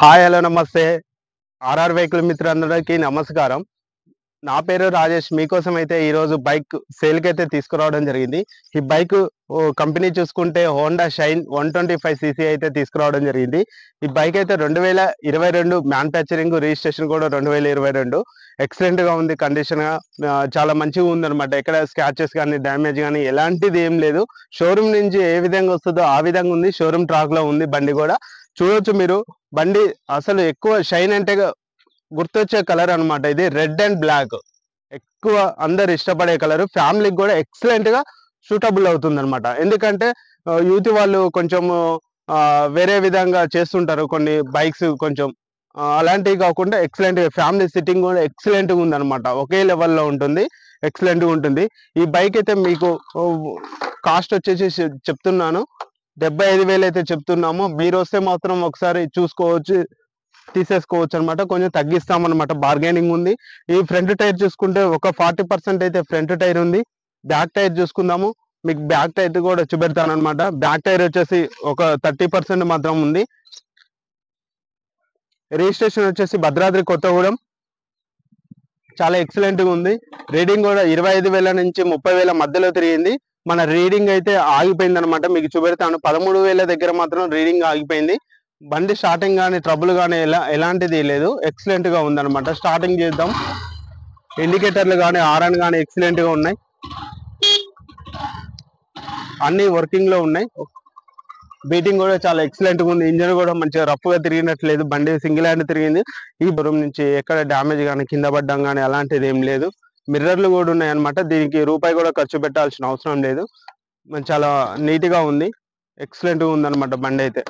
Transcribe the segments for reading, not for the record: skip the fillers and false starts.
Hi hello నమస్తే. RR vehicle మిత్రులందరికీ నమస్కారం. నా పేరు రాజేష్. మీకోసం అయితే ఈరోజు బైక్ సేల్కి అయితే తీసుకురావడం జరిగింది. ఈ బైక్ కంపెనీ చూసుకుంటే హోండా షైన్ 125 సీసీ అయితే తీసుకురావడం జరిగింది. ఈ బైక్ అయితే 2022 మ్యానుఫ్యాక్చరింగ్, రిజిస్ట్రేషన్ కూడా 2022. ఎక్సలెంట్గా ఉంది కండిషన్. చాలా మంచిగా ఉందన్నమాట. ఎక్కడ స్క్రాచెస్ కానీ డ్యామేజ్ కానీ ఎలాంటిది ఏం లేదు. షోరూమ్ నుంచి ఏ విధంగా వస్తుందో ఆ విధంగా ఉంది. షోరూమ్ ట్రాక్లో ఉంది బండి కూడా. చూడొచ్చు మీరు. బండి అసలు ఎక్కువ షైన్ అంటే గుర్తొచ్చే కలర్ అన్నమాట. ఇది రెడ్ అండ్ బ్లాక్ ఎక్కువ అందరు ఇష్టపడే కలర్. ఫ్యామిలీకి కూడా ఎక్సలెంట్ గా సూటబుల్ అవుతుంది అనమాట. ఎందుకంటే యూత్ వాళ్ళు కొంచెం వేరే విధంగా చేస్తుంటారు కొన్ని బైక్స్ కొంచెం. అలాంటివి కాకుండా ఎక్సలెంట్ ఫ్యామిలీ సిట్టింగ్ కూడా ఎక్సలెంట్ గా ఉంది అనమాట. ఒకే లెవెల్లో ఉంటుంది. ఎక్సలెంట్ గా ఉంటుంది. ఈ బైక్ అయితే మీకు కాస్ట్ వచ్చేసి చెప్తున్నాను 75,000 అయితే చెప్తున్నాము. మీరు వస్తే మాత్రం ఒకసారి చూసుకోవచ్చు, తీసేసుకోవచ్చు అనమాట. కొంచెం తగ్గిస్తామన్నమాట. బార్గెనింగ్ ఉంది. ఈ ఫ్రంట్ టైర్ చూసుకుంటే ఒక 40% అయితే ఫ్రంట్ టైర్ ఉంది. బ్యాక్ టైర్ చూసుకుందాము. మీకు బ్యాక్ టైర్ కూడా చూపెడతాను అనమాట. బ్యాక్ టైర్ వచ్చేసి ఒక 30% మాత్రం ఉంది. రిజిస్ట్రేషన్ వచ్చేసి భద్రాద్రి కొత్తగూడెం. చాలా ఎక్సలెంట్ గా ఉంది. రీడింగ్ కూడా 25,000 నుంచి 30,000 మధ్యలో తిరిగింది. మన రీడింగ్ అయితే ఆగిపోయింది అనమాట. మీకు చూపెడతాను. 13,000 దగ్గర మాత్రం రీడింగ్ ఆగిపోయింది. బండి స్టార్టింగ్ కానీ ట్రబుల్ కానీ ఎలాంటిది లేదు. ఎక్సలెంట్ గా ఉందన్నమాట. స్టార్టింగ్ చేద్దాం. ఇండికేటర్లు కానీ హారన్ కానీ ఎక్సలెంట్ గా ఉన్నాయి. అన్ని వర్కింగ్ లో ఉన్నాయి. బీటింగ్ కూడా చాలా ఎక్సలెంట్ గా ఉంది. ఇంజన్ కూడా మంచిగా రఫ్ గా తిరిగినట్లేదు. బండి సింగిల్ హ్యాండ్ తిరిగింది. ఈ రూమ్ నుంచి ఎక్కడ డ్యామేజ్ కానీ కింద పడ్డం కానీ అలాంటిది ఏం లేదు. మిర్రర్లు కూడా ఉన్నాయి అనమాట. దీనికి రూపాయి కూడా ఖర్చు పెట్టాల్సిన అవసరం లేదు. చాలా నీట్ గా ఉంది. ఎక్సలెంట్ గా ఉందన్నమాట బండి అయితే.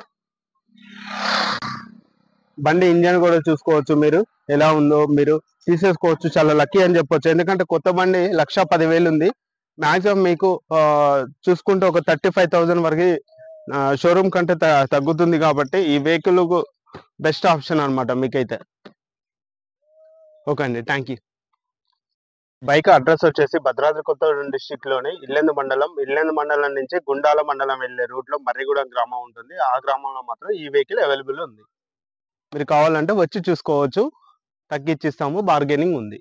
బండి ఇంజన్ కూడా చూసుకోవచ్చు మీరు ఎలా ఉందో. మీరు తీసేసుకోవచ్చు. చాలా లక్కీ అని చెప్పొచ్చు. ఎందుకంటే కొత్త బండి 1,10,000 ఉంది. మాక్సిమం మీకు చూసుకుంటే ఒక 35,000 వరకు షోరూమ్ కంటే తగ్గుతుంది. కాబట్టి ఈ వెహికల్ బెస్ట్ ఆప్షన్ అనమాట మీకైతే. ఓకే అండి, థ్యాంక్ యూ. బైక్ అడ్రస్ వచ్చేసి భద్రాద్రి కొత్తగూడెం డిస్టిక్ లోని ఇల్లెందు మండలం నుంచి గుండాల మండలం వెళ్లే రూట్ లో మర్రిగూడెం గ్రామం ఉంటుంది. ఆ గ్రామంలో మాత్రం ఈ వెహికల్ అవైలబుల్ ఉంది. మీరు కావాలంటే వచ్చి చూసుకోవచ్చు. తగ్గించిస్తాము. బార్గెనింగ్ ఉంది.